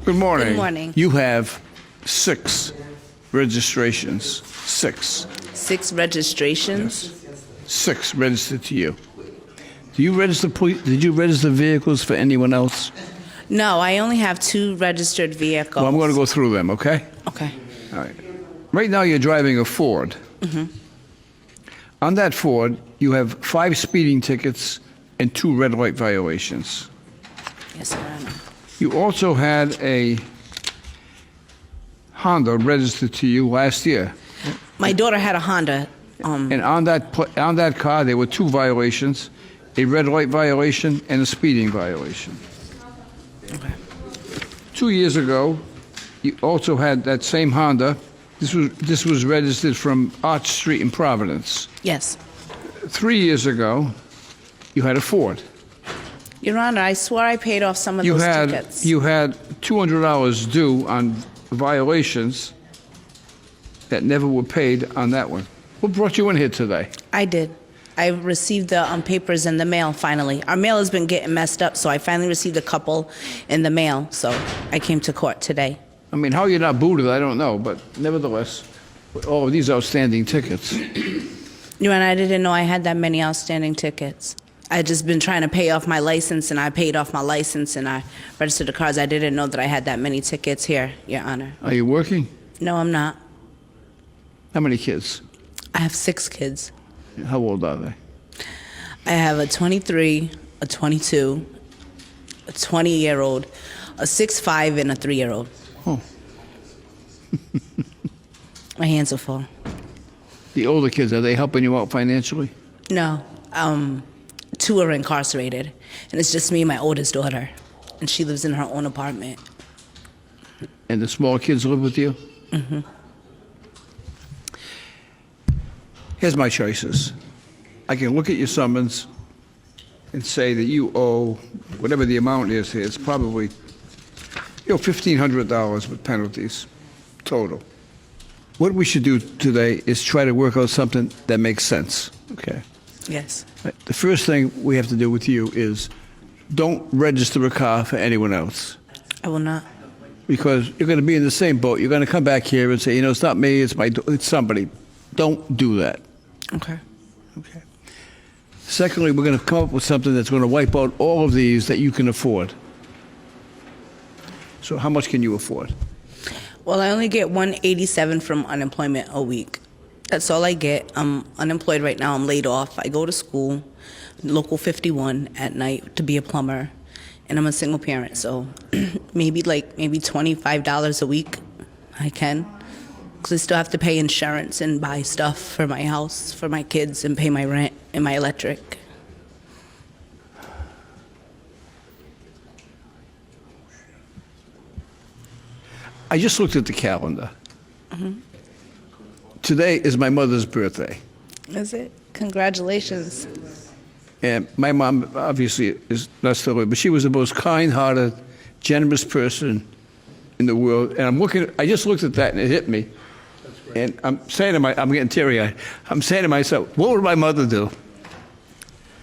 Good morning. Good morning. You have 6 registrations. 6. 6 registrations? 6 registered to you. Do you register? Did you register vehicles for anyone else? No, I only have 2 registered vehicles. Well, I'm going to go through them, okay? Okay. All right. Right now, you're driving a Ford. On that Ford, you have 5 speeding tickets and 2 red light violations. Yes, Your Honor. You also had a Honda registered to you last year. My daughter had a Honda. And on that car, there were 2 violations, a red light violation and a speeding violation. Okay. 2 years ago, you also had that same Honda. This was registered from Arch Street in Providence. Yes. 3 years ago, you had a Ford. Your Honor, I swore I paid off some of those tickets. You had $200 due on violations that never were paid on that one. What brought you in here today? I did. I received the papers in the mail finally. Our mail has been getting messed up, so I finally received a couple in the mail. So I came to court today. I mean, how you're not booted, I don't know, but nevertheless, all of these outstanding tickets. Your Honor, I didn't know I had that many outstanding tickets. I had just been trying to pay off my license, and I paid off my license, and I registered the cars. I didn't know that I had that many tickets here, Your Honor. Are you working? No, I'm not. How many kids? I have 6 kids. How old are they? I have a 23, a 22, a 20-year-old, a 6'5", and a 3-year-old. Oh. My hands are full. The older kids, are they helping you out financially? No, 2 are incarcerated, and it's just me and my oldest daughter, and she lives in her own apartment. And the small kids live with you? Mm-hmm. Here's my choices. I can look at your summons and say that you owe whatever the amount is here. It's probably, $1,500 with penalties total. What we should do today is try to work out something that makes sense, okay? Yes. The first thing we have to do with you is don't register a car for anyone else, I will not. because you're going to be in the same boat. You're going to come back here and say, it's not me, it's somebody. Don't do that. Okay. Okay. Secondly, we're going to come up with something that's going to wipe out all of these that you can afford. So how much can you afford? Well, I only get $187 from unemployment a week. That's all I get. I'm unemployed right now. I'm laid off. I go to school, local 51 at night to be a plumber, and I'm a single parent. So maybe $25 a week I can, because I still have to pay insurance and buy stuff for my house, for my kids, and pay my rent and my electric. I just looked at the calendar. Today is my mother's birthday. Is it? Congratulations. And my mom obviously is not still living, but she was the most kind-hearted, generous person in the world. And I just looked at that and it hit me. And I'm getting teary-eyed. I'm saying to myself, what would my mother do?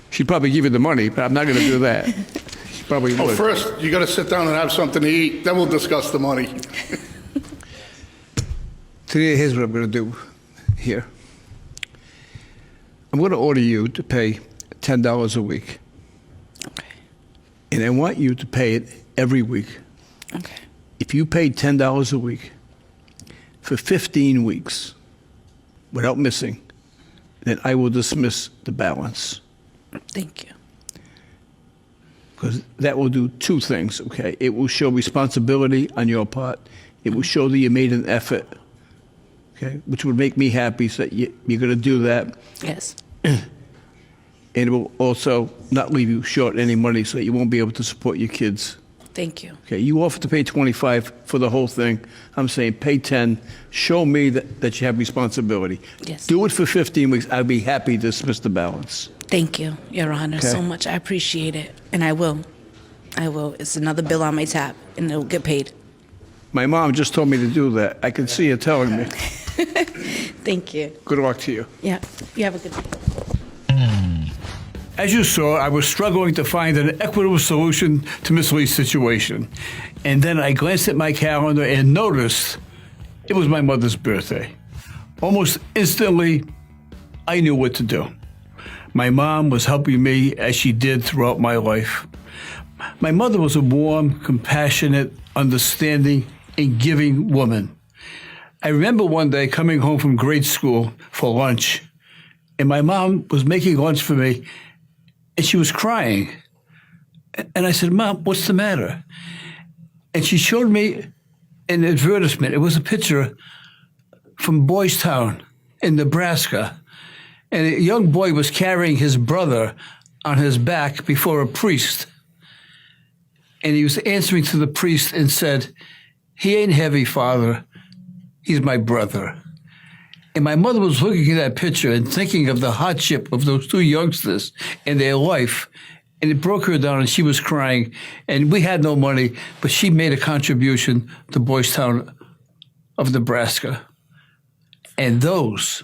She'd probably give you the money, but I'm not going to do that. She probably would. First, you got to sit down and have something to eat, then we'll discuss the money. Today, here's what I'm going to do here. I'm going to order you to pay $10 a week. Okay. And I want you to pay it every week. Okay. If you pay $10 a week for 15 weeks without missing, then I will dismiss the balance. Thank you. Because that will do 2 things, okay? It will show responsibility on your part. It will show that you made an effort, okay? Which would make me happy, so that you're going to do that. Yes. And it will also not leave you short any money, so that you won't be able to support your kids. Thank you. Okay, you offered to pay $25 for the whole thing. I'm saying pay $10. Show me that you have responsibility. Yes. Do it for 15 weeks. I'd be happy to dismiss the balance. Thank you, Your Honor, Okay. so much. I appreciate it. And I will. I will. It's another bill on my tab, and it'll get paid. My mom just told me to do that. I can see her telling me. Thank you. Good luck to you. Yeah. You have a good day. As you saw, I was struggling to find an equitable solution to Miss Lee's situation. And then I glanced at my calendar and noticed it was my mother's birthday. Almost instantly, I knew what to do. My mom was helping me as she did throughout my life. My mother was a warm, compassionate, understanding, and giving woman. I remember one day coming home from grade school for lunch, and my mom was making lunch for me, and she was crying. And I said, "Mom, what's the matter?" And she showed me an advertisement. It was a picture from Boys Town in Nebraska. And a young boy was carrying his brother on his back before a priest. And he was answering to the priest and said, "He ain't heavy, Father. He's my brother." And my mother was looking at that picture and thinking of the hardship of those two youngsters in their life. And it broke her down, and she was crying. And we had no money, but she made a contribution to Boys Town of Nebraska. And those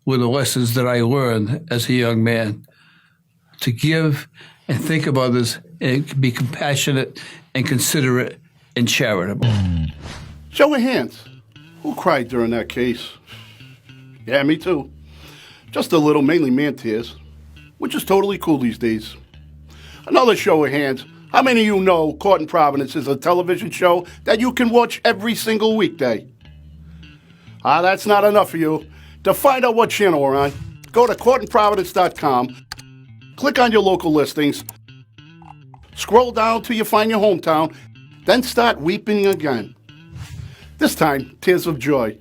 were the lessons that I learned as a young man, to give and think of others and be compassionate and considerate and charitable. Show of hands. Who cried during that case? Yeah, me too. Just a little, mainly man tears, which is totally cool these days. Another show of hands. How many of you know Court in Providence is a television show that you can watch every single weekday? That's not enough for you. To find out what channel we're on, go to courtinprovidence.com, click on your local listings, scroll down till you find your hometown, then start weeping again. This time, tears of joy.